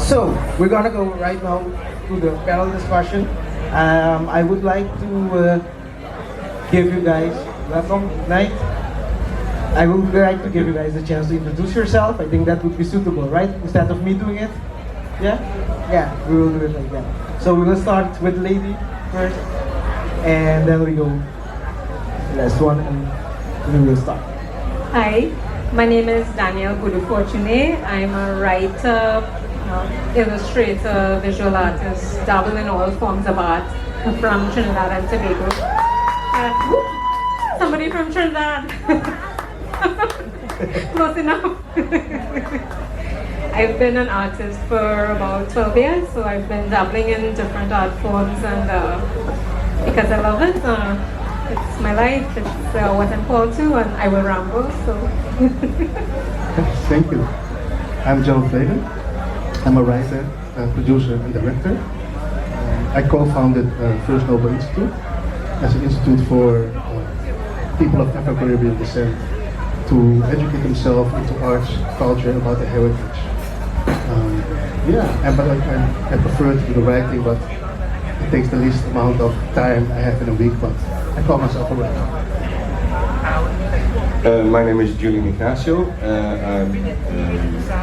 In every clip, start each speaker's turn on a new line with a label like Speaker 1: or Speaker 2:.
Speaker 1: So we're gonna go right now to the panel discussion. I would like to give you guys welcome night. I would like to give you guys a chance to introduce yourself. I think that would be suitable, right? Instead of me doing it. Yeah? Yeah, we will do it like that. So we will start with lady first, and then we go last one, and we will start.
Speaker 2: Hi, my name is Danielle Budu Fortuné. I'm a writer, illustrator, visual artist, dabble in all forms of art from Trinidad and Tobago. Somebody from Trinidad. Close enough. I've been an artist for about 12 years, so I've been dabbling in different art forms, and because I love it, it's my life, it's what I'm called to, and I will ramble, so.
Speaker 3: Thank you. I'm Joe Fladen. I'm a writer, producer, and director. I co-founded First Noble Institute as an institute for people of Afro-Caribbean descent to educate themselves into arts, culture, about their heritage. But I prefer to do the writing, but it takes the least amount of time I have in a week, but I call myself a writer.
Speaker 4: My name is Wintertuin Curaçao. I'm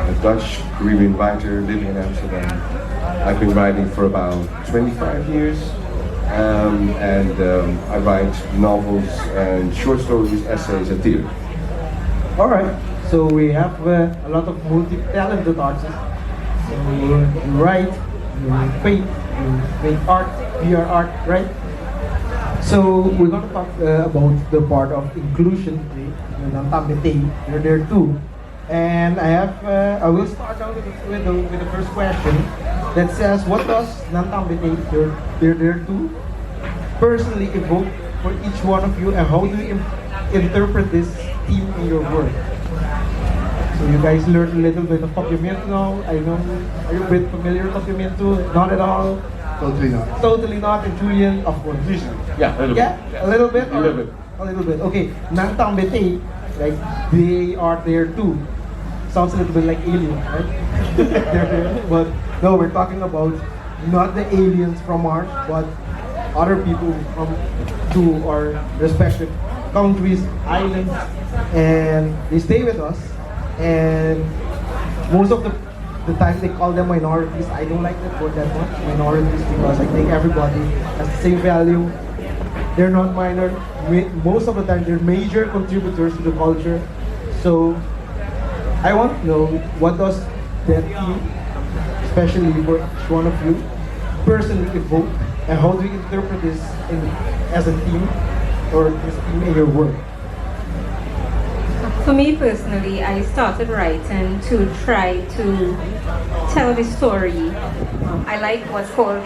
Speaker 4: a Dutch Caribbean writer living in Amsterdam. I've been writing for about 25 years, I write novels and short stories, essays, and theater.
Speaker 1: All right. So we have a lot of multi-talented artists. So you write, you paint, you make art, VR art, right? So we're going to talk about the part of inclusion. You're there too. And I will start out with the first question that says, what does Nantambete, you're there too, personally evoke for each one of you, and how do you interpret this theme in your work? So you guys learned a little bit of Papiamento now. I know, are you a bit familiar with Papiamento? Not at all?
Speaker 3: Totally not.
Speaker 1: Totally not. And Julian, of course.
Speaker 4: Yeah, a little
Speaker 1: Yeah?
Speaker 4: bit.
Speaker 1: A little bit?
Speaker 4: A little bit.
Speaker 1: A little bit. Okay. Nantang Bete, like they are there too. Sounds a little bit like aliens, right? They're there. But no, we're talking about not the aliens from Mars, but other people from to our respective countries, islands, and they stay with us. And most of the time they call them minorities. I don't like that word that much, minorities, because I think everybody has the same value. They're not minor. Most of the time they're major contributors to the culture. So I want to know, what does that theme, especially for each one of you, personally evoke, and how do you interpret this as a theme, or this theme in your work?
Speaker 2: For me personally, I started writing to try to tell the story. I like what's called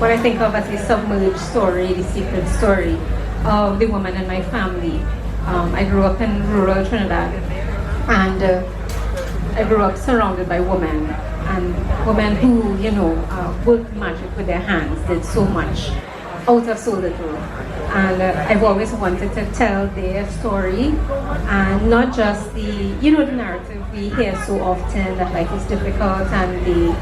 Speaker 2: what I think of as the submerged story, the secret story of the woman in my family. I grew up in rural Trinidad, and I grew up surrounded by women, and women who, worked magic with their hands, did so much out of so little. And I've always wanted to tell their story, and not just the narrative we hear so often, that life is difficult and they,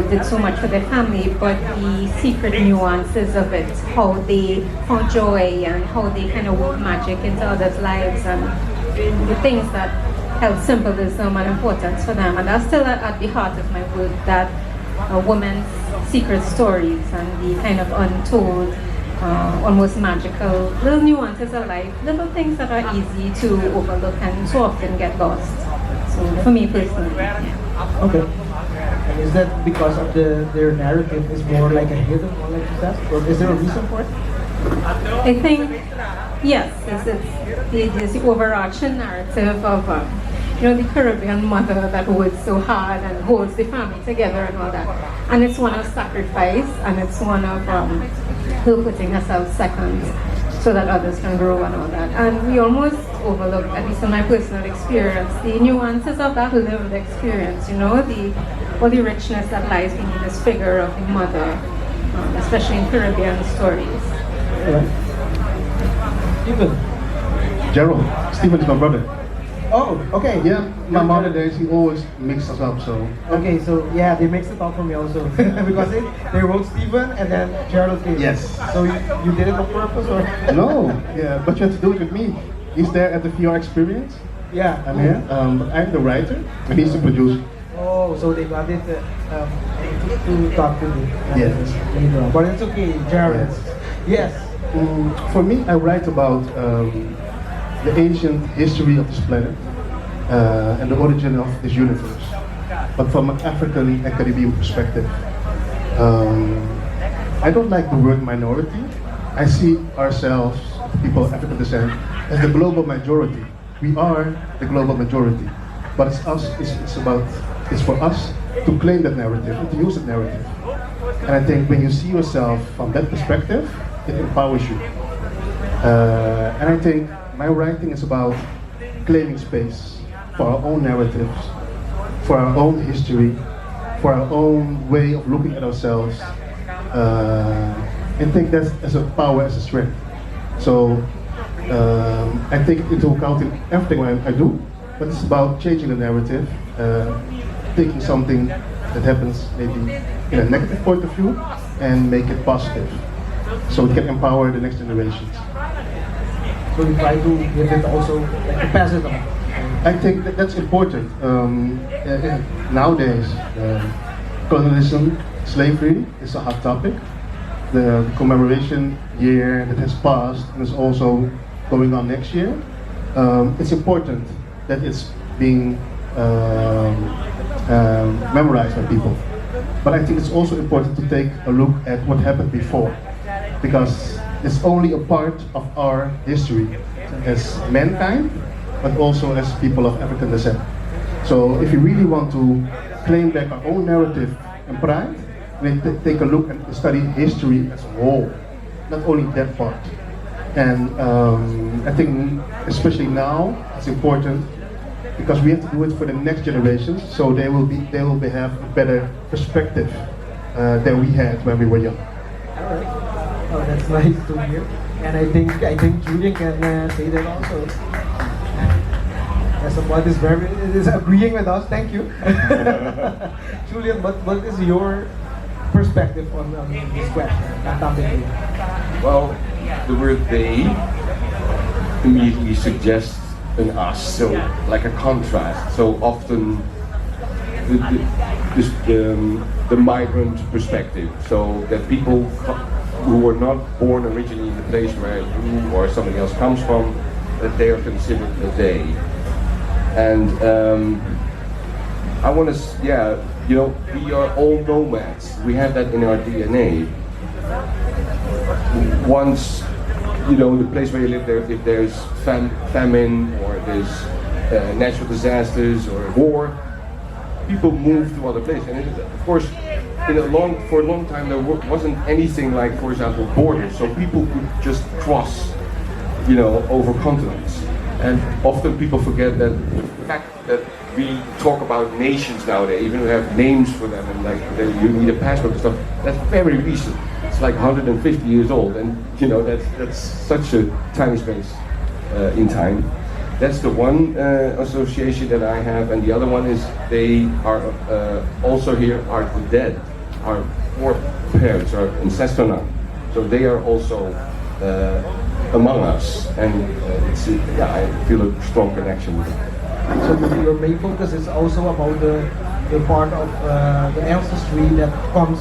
Speaker 2: did so much for their family, but the secret nuances of it, how they found joy and how they kind of work magic into others' lives, and the things that held symbolism and importance for them. And that's still at the heart of my work, that women's secret stories and the kind of untold, almost magical little nuances of life, little things that are easy to overlook and so often get lost. So for me personally, yeah.
Speaker 1: Okay. And is that because of their narrative is more like a hidden one, like you said? Or is there a reason for it?
Speaker 2: I think, yes, it's the overarching narrative of the Caribbean mother that works so hard and holds the family together and all that. And it's one of sacrifice, and it's one of her putting herself second so that others can grow and all that. And we almost overlook, at least in my personal experience, the nuances of that lived experience, all the richness that lies beneath this figure of the mother, especially in Caribbean stories.
Speaker 1: Right. Stephen.
Speaker 3: Gerald. Stephen is my brother.
Speaker 1: Oh, okay.
Speaker 3: Yeah, my mother days, he always mixed us up, so.
Speaker 1: Okay, so yeah, they mixed it up for me also because they wrote Steven and then Gerald came.
Speaker 3: Yes.
Speaker 1: So you did it on purpose or?
Speaker 3: No, yeah, but you have to do it with me. He's there at the VR experience.
Speaker 1: Yeah.
Speaker 3: I'm here. I'm the writer, and he's the producer.
Speaker 1: Oh, so they got it to talk to me.
Speaker 3: Yes.
Speaker 1: Later on. But it's okay, Gerald. Yes.
Speaker 3: For me, I write about the ancient history of this planet and the origin of this universe, but from an African and Caribbean perspective. I don't like the word minority. I see ourselves, people of African descent, as the global majority. We are the global majority, but it's us. It's for us to claim that narrative and to use that narrative. And I think when you see yourself from that perspective, it empowers you. And I think my writing is about claiming space for our own narratives, for our own history, for our own way of looking at ourselves, and take that as a power, as a strength. So I take it into account in everything I do, but it's about changing the narrative, taking something that happens maybe in a negative point of view and make it positive, so it can empower the next generations.
Speaker 1: So you try to give it also like to pass it on.
Speaker 3: I think that's important. Nowadays, colonialism, slavery is a hot topic. The commemoration year that has passed and is also going on next year. It's important that it's being memorized by people. But I think it's also important to take a look at what happened before, because it's only a part of our history as mankind, but also as people of African descent. So if you really want to claim back our own narrative and pride, we take a look and study history as a whole, not only that part. And I think especially now it's important because we have to do it for the next generations, so they will have a better perspective than we had when we were young.
Speaker 1: Alright. Oh, that's nice to hear. And I think Julian can say that also. As someone is agreeing with us, thank you. Julian, what is your perspective on this question? That topic?
Speaker 4: Well, the word they immediately suggests an us, so like a contrast. So often the migrant perspective, so that people who were not born originally in the place where you or somebody else comes from, that they are considered a they. And I want to, we are all nomads. We have that in our DNA. Once, the place where you live, if there's famine or there's natural disasters or war, people move to other places. And of course, for a long time there wasn't anything like, for example, borders, so people could just cross, over continents. And often people forget that the fact that we talk about nations nowadays, even we have names for them, and like you need a passport and stuff. That's very recent. It's like 150 years old, and that's such a tiny space in time. That's the one association that I have, and the other one is they are also here are the dead, our foreparents, our ancestors. So they are also among us, and I feel a strong connection with them.
Speaker 1: So your main focus is also about the part of the ancestry that comes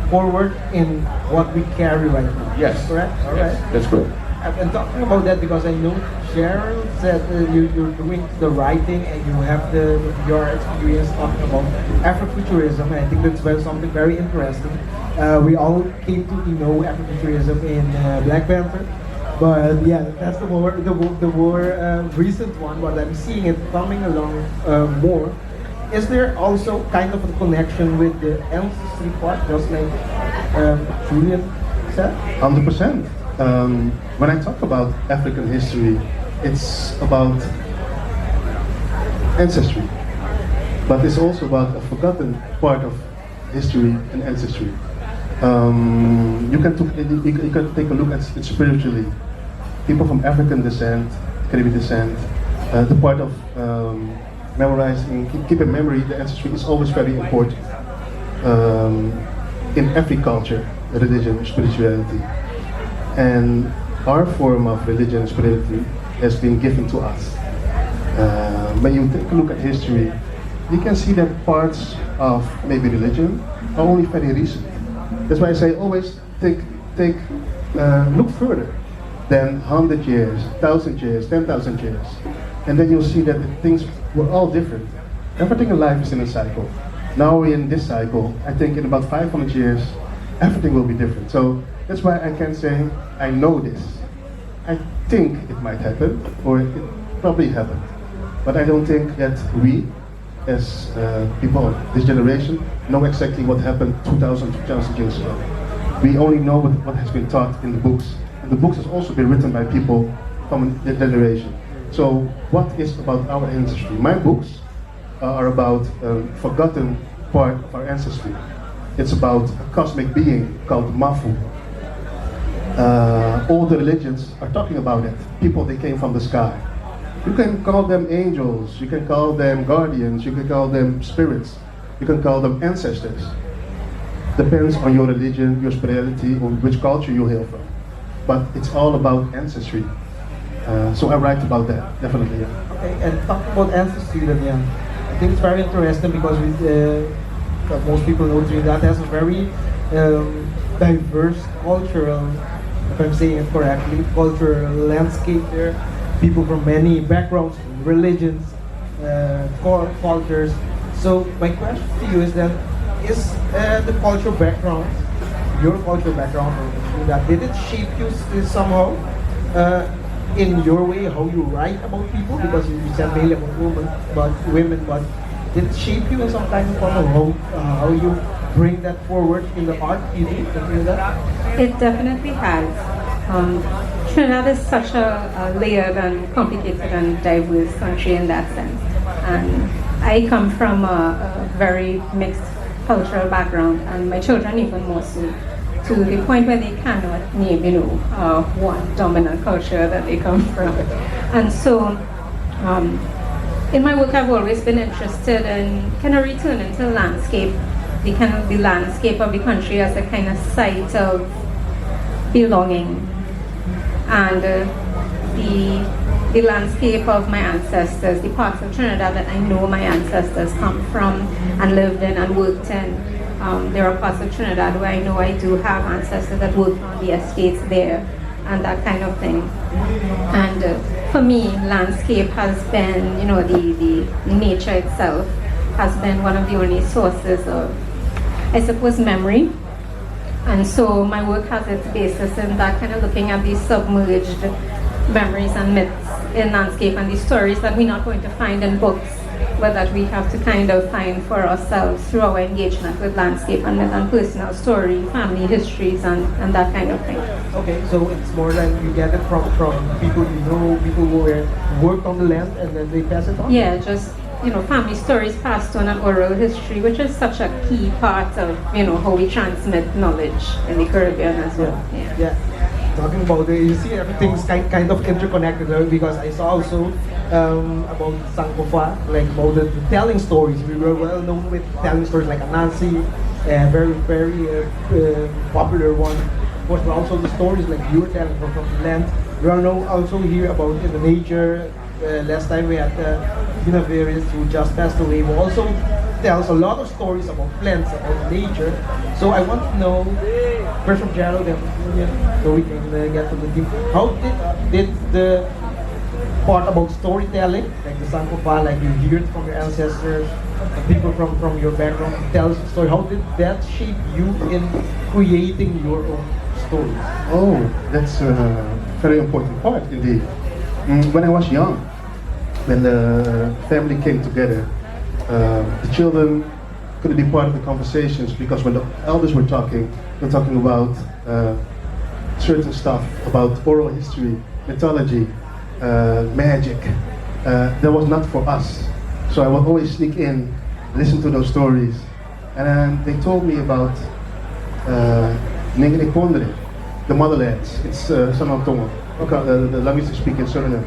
Speaker 1: forward in what we carry right now.
Speaker 4: Yes.
Speaker 1: Correct? All
Speaker 4: yes,
Speaker 1: right.
Speaker 4: that's correct.
Speaker 1: I've been talking about that because I know Cheryl said you're doing the writing and you have your experience talking about Afrofuturism, and I think that's something very interesting. We all came to know Afrofuturism in Black Panther, but yeah, that's the more recent one. But I'm seeing it coming along more. Is there also kind of a connection with the ancestry part, just like Julian said?
Speaker 3: 100%. When I talk about African history, it's about ancestry, but it's also about a forgotten part of history and ancestry. You can take a look at it spiritually. People from African descent, Caribbean descent, The part of memorizing, keep in memory the ancestry is always very important in every culture, religion, spirituality. And our form of religion and spirituality has been given to us. When you take a look at history, you can see that parts of maybe religion are only very recent. That's why I say always look further than 100 years, 1,000 years, 10,000 years. And then you'll see that things were all different. Everything in life is in a cycle. Now we're in this cycle. I think in about 500 years, everything will be different. So that's why I can say, I know this. I think it might happen, or it probably happened. But I don't think that we, as people of this generation, know exactly what happened 2,000 years ago. We only know what has been taught in the books. And the books has also been written by people from this generation. So what is about our ancestry? My books are about a forgotten part of our ancestry. It's about a cosmic being called Mafu. All the religions are talking about it. People, they came from the sky. You can call them angels, you can call them guardians, you can call them spirits, you can call them ancestors. Depends on your religion, your spirituality, or which culture you hail from. But it's all about ancestry. So I write about that, definitely. Yeah.
Speaker 1: Okay, and talking about ancestry then, yeah, I think it's very interesting because most people know Trinidad has a very diverse cultural, if I'm saying it correctly, cultural landscape there. People from many backgrounds, religions, cultures. So my question to you is that, is the cultural background, your cultural background, that did it shape you somehow in your way how you write about people? Because you said mainly about women, but did it shape you in some kind of form of how you bring that forward in the art you do?
Speaker 2: It definitely has. Trinidad is such a layered and complicated and diverse country in that sense. And I come from a very mixed cultural background, and my children even more so, to the point where they cannot name, one dominant culture that they come from. And so, in my work, I've always been interested in kind of returning to landscape, the landscape of the country as a kind of site of belonging, and the landscape of my ancestors, the parts of Trinidad that I know my ancestors come from and lived in and worked in. There are parts of Trinidad where I know I do have ancestors that worked on the estates there and that kind of thing. And for me, landscape has been, the nature itself has been one of the only sources of, I suppose, memory. And so my work has its basis in that, kind of looking at these submerged memories and myths in landscape and these stories that we're not going to find in books, but that we have to kind of find for ourselves through our engagement with landscape and myth and personal story, family histories, and that kind of thing.
Speaker 1: Okay, so it's more like you get it from people you know, people who work on the land, and then they pass it on?
Speaker 2: Yeah, just family stories passed on and oral history, which is such a key part of how we transmit knowledge in the Caribbean as well.
Speaker 1: Yeah. Talking about it, you see everything's kind of interconnected, right? Because I saw also about Sankofa, like about the telling stories. We were well known with telling stories like Anansi, very popular one. But also the stories like you were telling from the land. We are now also here about the nature. Last time we had Tina Veris, who just passed away, who also tells a lot of stories about plants, about nature. So I want to know, first from Gerald and Julian, so we can get to the team. How did the part about storytelling, like the Sankofa, like you hear it from your ancestors, people from your background tell us a story, how did that shape you in creating your own stories?
Speaker 3: Oh, that's a very important part indeed. When I was young, when the family came together, the children couldn't be part of the conversations because when the elders were talking about certain stuff, about oral history, mythology, magic. That was not for us. So I would always sneak in, listen to those stories. And they told me about Ningene Pondere, the motherlands. It's Sanal Tongo, the language they speak in Suriname.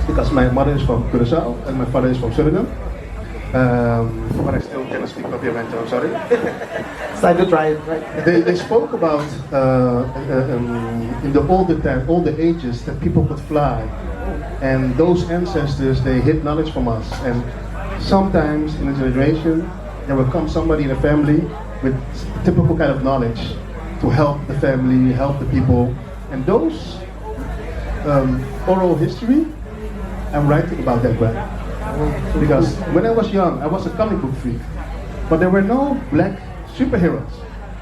Speaker 3: because my mother is from Curaçao and my father is from Suriname. But I still cannot speak Papiamento, I'm sorry.
Speaker 1: It's time to try it, right?
Speaker 3: They spoke about in the older ages that people could fly, and those ancestors they hid knowledge from us. And sometimes in a generation there will come somebody in a family with typical kind of knowledge to help the family, help the people, and those oral history. I'm writing about that, right? Because when I was young, I was a comic book freak, but there were no black superheroes.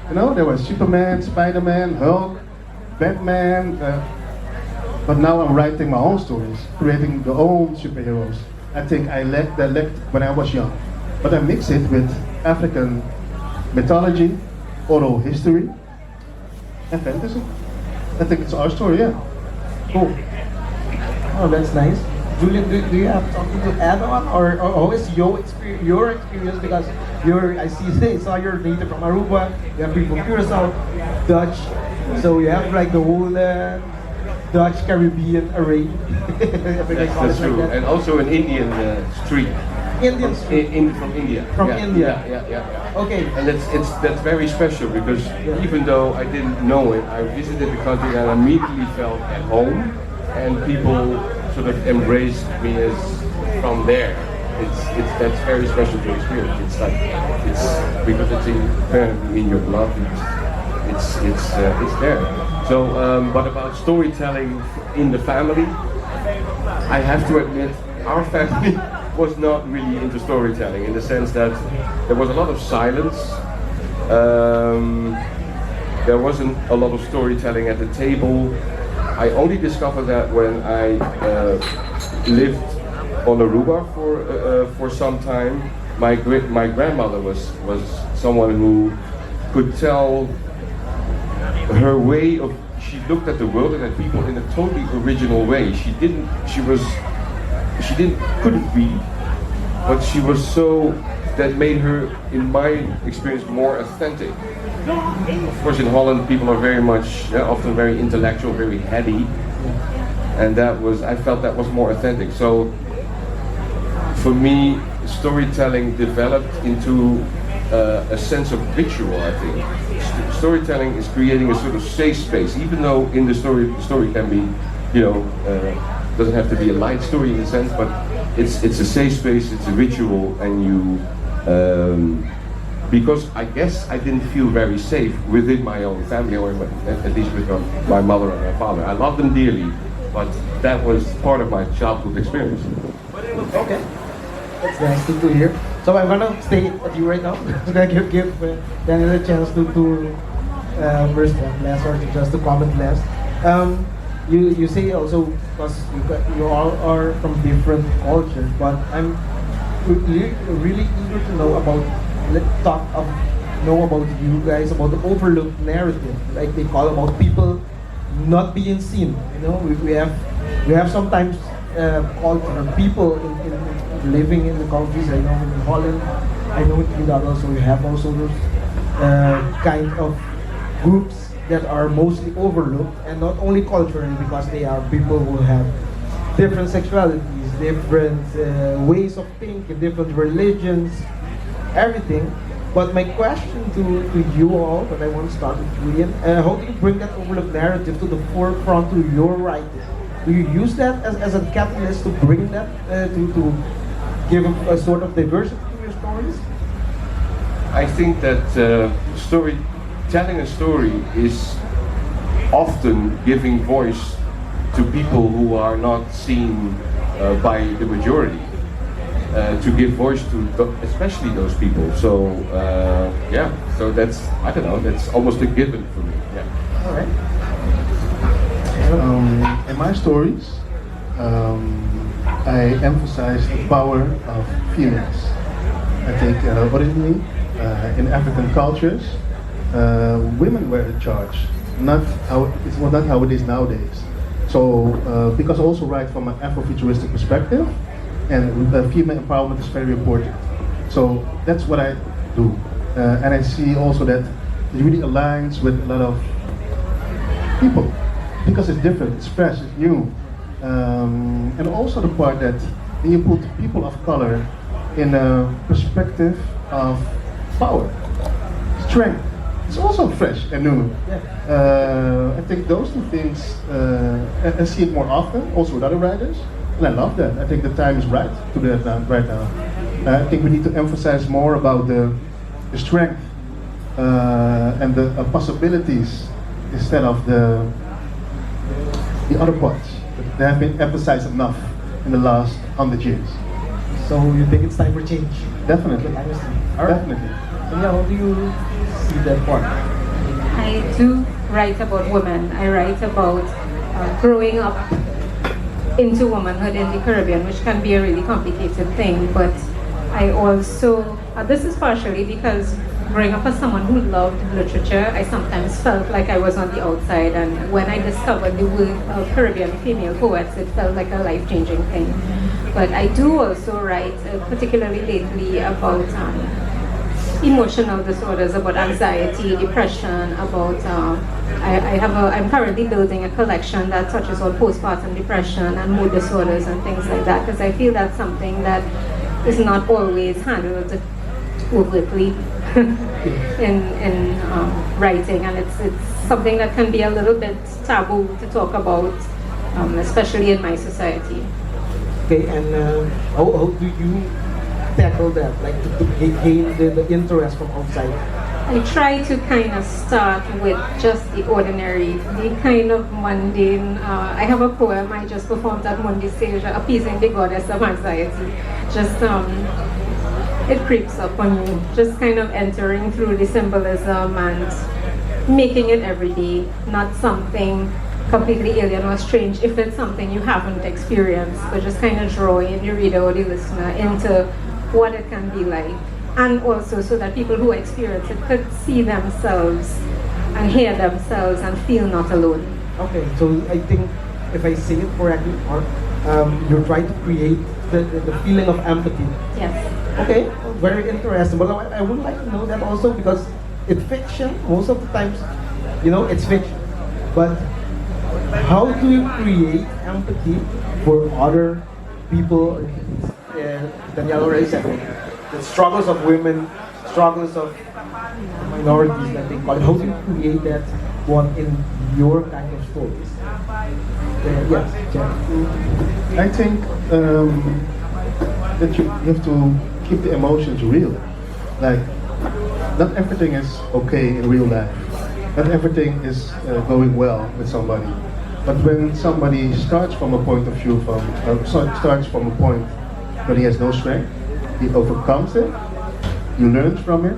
Speaker 3: You know, there was Superman, Spider-Man, Hulk, Batman. But now I'm writing my own stories, creating the own superheroes. I think I lacked when I was young, but I mix it with African mythology, oral history, and fantasy. I think it's our story, yeah.
Speaker 1: Cool. Oh, that's nice. Julian, do you have something to add on, or how is your experience? Because I saw you're native from Aruba, you have people from Curaçao, Dutch, so you have like the whole Dutch Caribbean array.
Speaker 4: That's true, and also an Indian street.
Speaker 1: Indian street.
Speaker 4: From India.
Speaker 1: From
Speaker 4: Yeah,
Speaker 1: India.
Speaker 4: Yeah.
Speaker 1: Okay.
Speaker 4: And that's very special because even though I didn't know it, I visited the country and I immediately felt at home, and people sort of embraced me as from there. That's very special to experience. It's like because it's apparently in your blood. It's there. So, but about storytelling in the family, I have to admit our family was not really into storytelling in the sense that there was a lot of silence. There wasn't a lot of storytelling at the table. I only discovered that when I lived on Aruba for some time. My grandmother was someone who could tell her way of. She looked at the world and at people in a totally original way. Couldn't read, but she was so. That made her, in my experience, more authentic. Of course, in Holland, people are very much, often very intellectual, very heady, and I felt that was more authentic. So, for me, storytelling developed into a sense of ritual. I think storytelling is creating a sort of safe space, even though in the story can be, doesn't have to be a light story in a sense, but it's a safe space, it's a ritual, and you. Because I guess I didn't feel very safe within my own family, or at least with my mother and my father. I love them dearly, but that was part of my childhood experience.
Speaker 1: Okay, that's nice to hear. So I'm gonna stay at you right now. I'm gonna give Daniel a chance to respond less or just to comment less. You say also because you all are from different cultures, but I'm really eager to know about you guys about the overlooked narrative, like they call about people not being seen. We have sometimes culture people in living in the countries. I know in Holland, I know in Trinidad also we have also those kind of groups that are mostly overlooked, and not only culturally because they are people who have different sexualities, different ways of thinking, different religions, everything. But my question to you all, but I want to start with Julian, how do you bring that overlooked narrative to the forefront to your writing? Do you use that as a catalyst to bring that, to give a sort of diversity to your stories?
Speaker 4: I think that telling a story is often giving voice to people who are not seen by the majority, to give voice to especially those people. So so that's, I don't know, that's almost a given for me. Yeah.
Speaker 1: All right.
Speaker 3: In my stories, I emphasize the power of females. I think originally in African cultures, women were in charge. It's not how it is nowadays. So, because I also write from an Afrofuturistic perspective, and female empowerment is very important. So that's what I do, and I see also that it really aligns with a lot of people because it's different, it's fresh, it's new. And also the part that when you put people of color in a perspective of power, strength, it's also fresh and new. I think those two things, I see it more often, also with other writers, and I love that. I think the time is right to do that right now. I think we need to emphasize more about the strength and the possibilities instead of the other parts. They have been emphasized enough in the last 100 years.
Speaker 1: So you think it's time for change?
Speaker 3: Definitely.
Speaker 1: Alright.
Speaker 3: Definitely.
Speaker 1: And yeah, how do you see that part?
Speaker 2: I do write about women. I write about growing up into womanhood in the Caribbean, which can be a really complicated thing. But I also, this is partially because growing up as someone who loved literature, I sometimes felt like I was on the outside. And when I discovered the work of Caribbean female poets, it felt like a life-changing thing. But I do also write, particularly lately, about emotional disorders, about anxiety, depression, about I'm currently building a collection that touches on postpartum depression and mood disorders and things like that, because I feel that's something that is not always handled overtly in writing, and it's something that can be a little bit taboo to talk about, especially in my society.
Speaker 1: Okay, and how do you tackle that, like to gain the interest from outside?
Speaker 2: I try to kind of start with just the ordinary, the kind of mundane. I have a poem I just performed at Monday stage, Appeasing the Goddess of Anxiety. Just, it creeps up on you, just kind of entering through the symbolism and making it everyday, not something completely alien or strange if it's something you haven't experienced, but just kind of drawing the reader or the listener into what it can be like. And also so that people who experience it could see themselves and hear themselves and feel not alone.
Speaker 1: Okay, so I think if I say it correctly, you're trying to create the feeling of empathy.
Speaker 2: Yes.
Speaker 1: Okay, very interesting. But I would like to know that also, because it's fiction, most of the times, it's fiction. But how do you create empathy for other people? Danielle already said the struggles of women, struggles of minorities that they call it. How do you create that one in your kind of stories? Yes, Jeff.
Speaker 3: I think that you have to keep the emotions real. Like, not everything is okay in real life. Not everything is going well with somebody. But when somebody starts from a point of view, starts from a point where he has no strength, he overcomes it, he learns from it,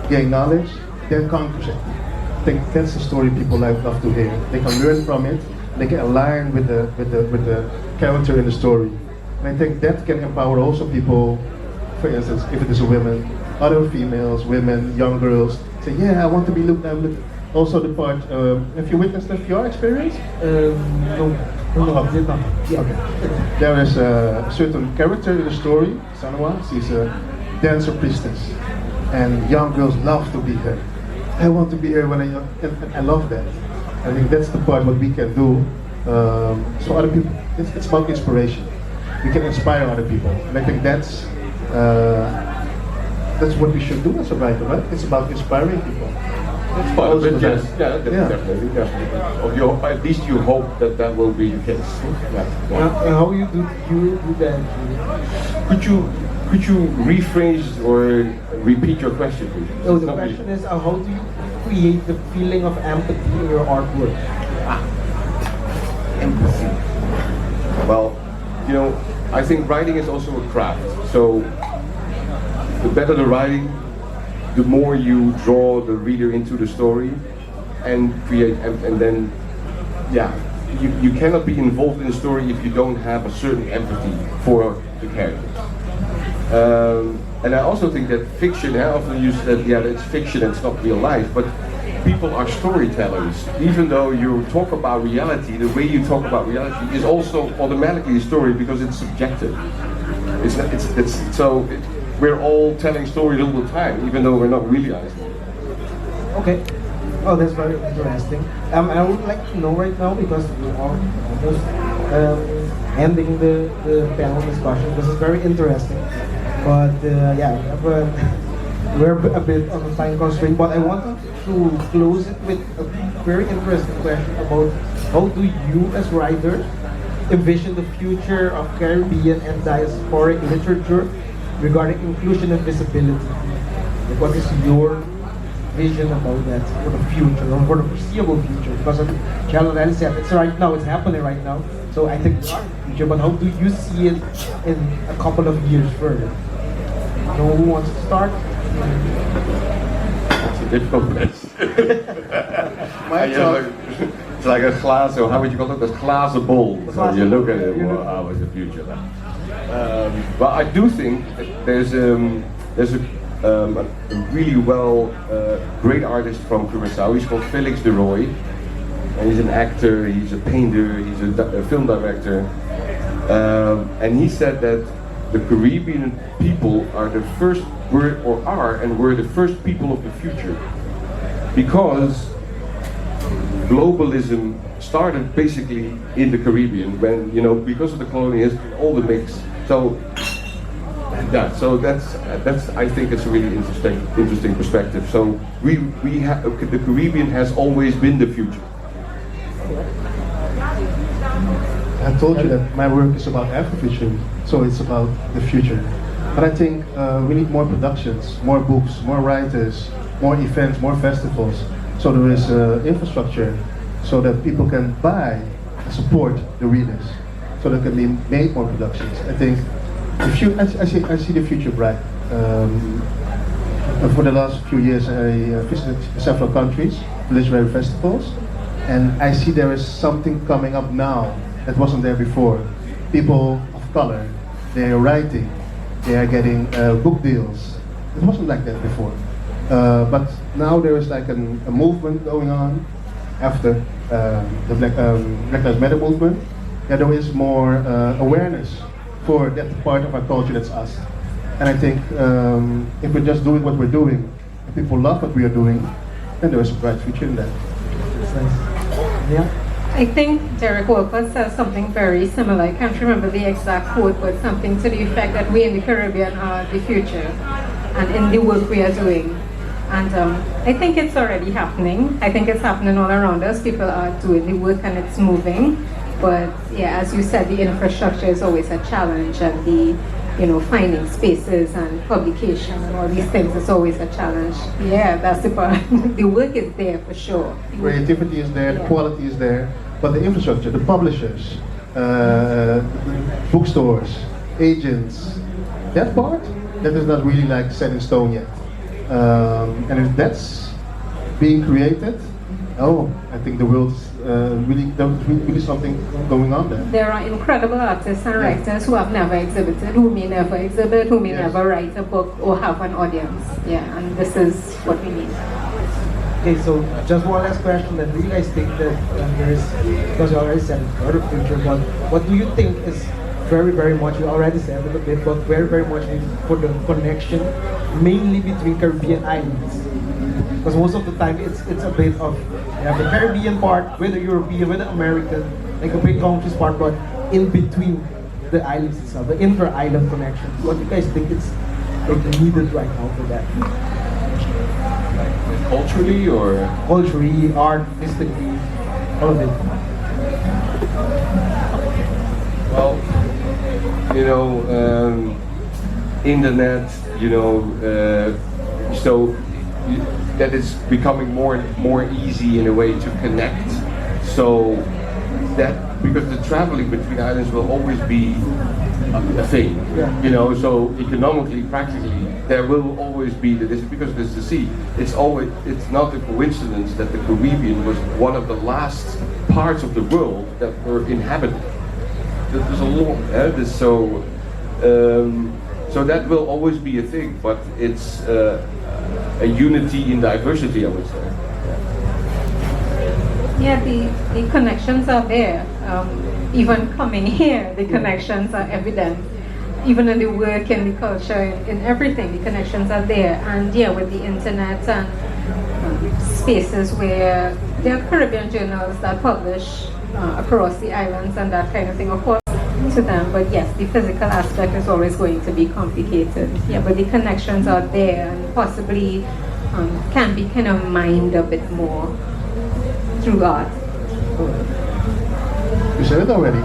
Speaker 3: gain knowledge, then conquers it. I think that's the story people love to hear. They can learn from it, they can align with the character in the story. And I think that can empower also people, for instance, if it is a woman, other females, women, young girls, say, yeah, I want to be looked at. Also the part, have you witnessed the VR experience?
Speaker 1: No, I did not. Yeah.
Speaker 3: Okay. There is a certain character in the story, Sanwa. She's a dancer priestess, and young girls love to be her. I want to be her when and I love that. I think that's the part what we can do. So other people, it's about inspiration. We can inspire other people, and I think that's what we should do as a writer, right? It's about inspiring people.
Speaker 4: That's part of it, yes. Yeah, definitely. Or at least you hope that will be the case. Yeah.
Speaker 1: How you do that?
Speaker 4: Could you rephrase or repeat your question, please?
Speaker 1: Oh, the question is, how do you create the feeling of empathy in your artwork?
Speaker 4: Empathy. Well, I think writing is also a craft. So the better the writing, the more you draw the reader into the story and create, and then, you cannot be involved in the story if you don't have a certain empathy for the characters. And I also think that fiction, I often use that, it's fiction, it's not real life, but people are storytellers. Even though you talk about reality, the way you talk about reality is also automatically a story because it's subjective.
Speaker 1: Okay.
Speaker 4: We're all telling stories all the time, even though we're not realizing it.
Speaker 1: Okay. Oh, that's very interesting. I would like to know right now because we are almost ending the panel discussion. This is very interesting. But yeah, we're a bit on a time constraint. But I wanted to close it with a very interesting question about how do you, as writers, envision the future of Caribbean and diasporic literature regarding inclusion and visibility? Like, what is your vision about that for the future or for the foreseeable future? Because as Charles already said, it's right now, it's happening right now. So I think we are in the future, but how do you see it in a couple of years further? Who wants to start?
Speaker 4: It's a difficult place. It's like a glass, or how would you call it? A glass bowl. So you look at it, well, how is the future like? But I do think that there's a really great artist from Curaçao. He's called Felix de Roy, and he's an actor, he's a painter, he's a film director, and he said that the Caribbean people are the first were the first people of the future, because globalism started basically in the Caribbean when, because of the colonialism, all the mix. So that's I think it's a really interesting perspective. So the Caribbean has always been the future.
Speaker 3: I told you that my work is about Afrofuturism, so it's about the future. But I think we need more productions, more books, more writers, more events, more festivals. So there is infrastructure so that people can buy and support the readers, so there can be made more productions. I think I see the future bright. For the last few years, I visited several countries, literary festivals, and I see there is something coming up now that wasn't there before. People of color, they are writing, they are getting book deals. It wasn't like that before. But now there is like a movement going on after the Black Lives Matter movement. Yeah, there is more awareness for that part of our culture that's us. And I think if we're just doing what we're doing, and people love what we are doing, then there is a bright future in that.
Speaker 1: That's nice. Yeah.
Speaker 2: I think Derek Walker says something very similar. I can't remember the exact quote, but something to the effect that we in the Caribbean are the future, and in the work we are doing. And I think it's already happening. I think it's happening all around us. People are doing the work and it's moving. But yeah, as you said, the infrastructure is always a challenge, and the finding spaces and publication and all these things is always a challenge. Yeah, that's the part. The work is there for sure.
Speaker 3: Creativity is there, the quality is there, but the infrastructure, the publishers, bookstores, agents, that part, that is not really like set in stone yet. And if that's being created, I think the world's really something going on there.
Speaker 2: There are incredible artists and writers who have never exhibited, who may never exhibit, who may never write a book or have an audience. Yeah, and this is what we need.
Speaker 1: Okay, so just one last question. That do you guys think that there is, because you already said it's for the future, but what do you think is very, very much, you already said it a bit, but very, very much for the connection, mainly between Caribbean islands? Because most of the time it's a bit of, you have the Caribbean part with the European, with the American, like a big countries part, but in between the islands itself, the inter-island connection. What do you guys think it's needed right now for that?
Speaker 4: Like culturally or?
Speaker 1: Culturally, artistically, all of it.
Speaker 4: Well, internet, so that is becoming more easy in a way to connect. So that, because the traveling between islands will always be a thing, so economically, practically, there will always be this, because there's the sea. It's not a coincidence that the Caribbean was one of the last parts of the world that were inhabited. There's a lot, so that will always be a thing, but it's a unity in diversity, I would say.
Speaker 2: Yeah, the connections are there. Even coming here, the connections are evident. Even in the work and the culture, in everything, the connections are there. And yeah, with the internet and spaces where there are Caribbean journals that publish across the islands and that kind of thing, of course, to them. But yes, the physical aspect is always going to be complicated. Yeah, but the connections are there and possibly can be kind of mined a bit more through art.
Speaker 3: You said it already.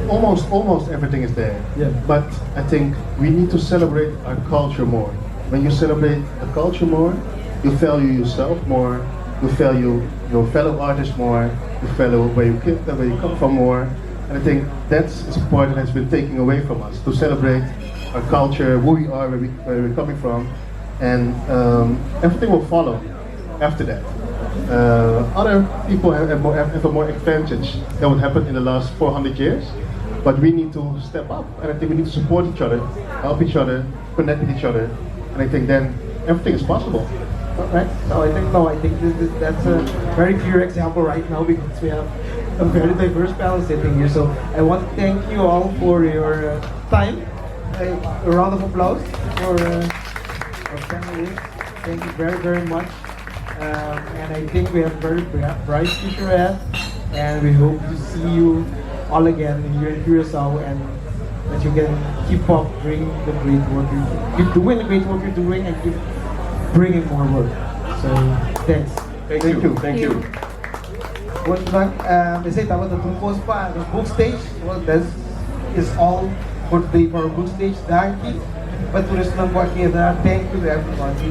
Speaker 3: Almost everything is there.
Speaker 1: Yeah.
Speaker 3: But I think we need to celebrate our culture more. When you celebrate the culture more, you value yourself more, you value your fellow artists more, you value where you come from more. And I think that's a part that has been taken away from us, to celebrate our culture, who we are, where we're coming from, and everything will follow after that. Other people have a more advantage than what happened in the last 400 years, but we need to step up, and I think we need to support each other, help each other, connect with each other, and I think then everything is possible.
Speaker 1: Right? So I think that's a very clear example right now because we have a very diverse panel sitting here. So I want to thank you all for your time. A round of applause for our panelists. Thank you very much. And I think we have a very bright future ahead. And we hope to see you all again here in Curaçao and that you can keep up doing the great work you're doing and keep bringing more work. So, thanks.
Speaker 4: Thank you. Thank you.
Speaker 1: Once lang, kasi tapos natungkos pa ng book stage. Well, that is all for today for our book stage. Dahil patuloy ng Thank you to everybody.